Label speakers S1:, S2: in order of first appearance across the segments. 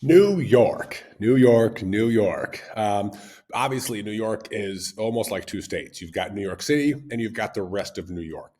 S1: New York, New York, New York. Obviously, New York is almost like two states. You've got New York City, and you've got the rest of New York.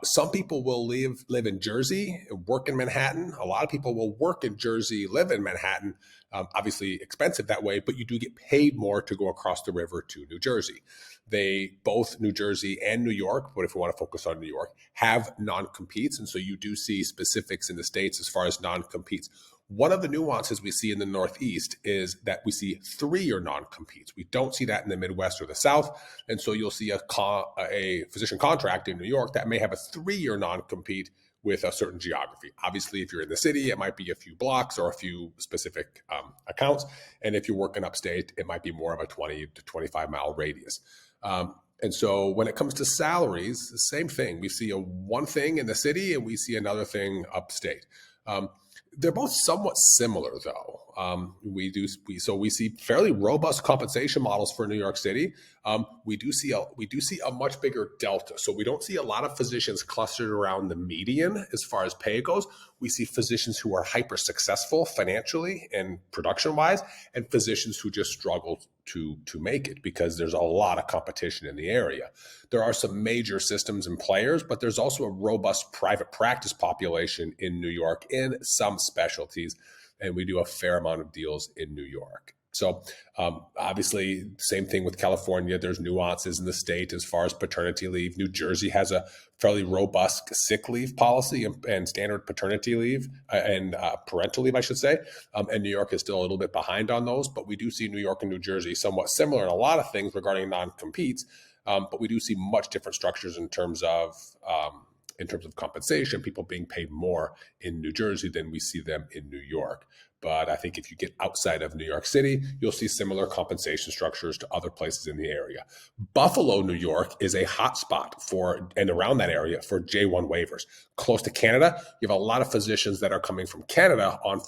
S1: Some people will live in Jersey, work in Manhattan. A lot of people will work in Jersey, live in Manhattan. Obviously, expensive that way, but you do get paid more to go across the river to New Jersey. They both New Jersey and New York, but if we want to focus on New York, have non-competes, and so you do see specifics in the states as far as non-competes. One of the nuances we see in the Northeast is that we see three-year non-competes. We don't see that in the Midwest or the South. And so you'll see a physician contract in New York that may have a three-year non-compete with a certain geography. Obviously, if you're in the city, it might be a few blocks or a few specific accounts. And if you work in upstate, it might be more of a 20 to 25-mile radius. And so when it comes to salaries, the same thing. We see one thing in the city and we see another thing upstate. They're both somewhat similar, though. We see fairly robust compensation models for New York City. We do see a much bigger delta. So we don't see a lot of physicians clustered around the median as far as pay goes. We see physicians who are hyper successful financially and production wise, and physicians who just struggle to make it because there's a lot of competition in the area. There are some major systems and players, but there's also a robust private practice population in New York in some specialties, and we do a fair amount of deals in New York. So obviously, same thing with California. There's nuances in the state as far as paternity leave. New Jersey has a fairly robust sick leave policy and standard paternity leave and parental leave, I should say. And New York is still a little bit behind on those, but we do see New York and New Jersey somewhat similar in a lot of things regarding non-competes. But we do see much different structures in terms of compensation, people being paid more in New Jersey than we see them in New York. But I think if you get outside of New York City, you'll see similar compensation structures to other places in the area. Buffalo, New York is a hotspot for, and around that area, for J1 waivers. Close to Canada, you have a lot of physicians that are coming from Canada on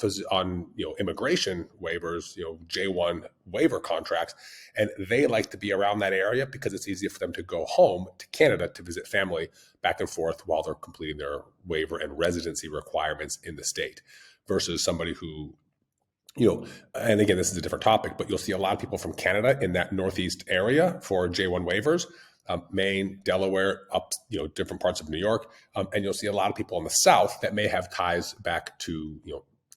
S1: immigration waivers, J1 waiver contracts, and they like to be around that area because it's easier for them to go home to Canada to visit family back and forth while they're completing their waiver and residency requirements in the state, versus somebody who, and again, this is a different topic, but you'll see a lot of people from Canada in that Northeast area for J1 waivers, Maine, Delaware, up, different parts of New York. And you'll see a lot of people in the South that may have ties back to,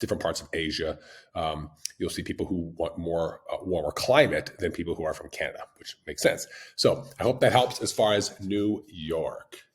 S1: different parts of Asia. You'll see people who want more warmer climate than people who are from Canada, which makes sense. So I hope that helps as far as New York.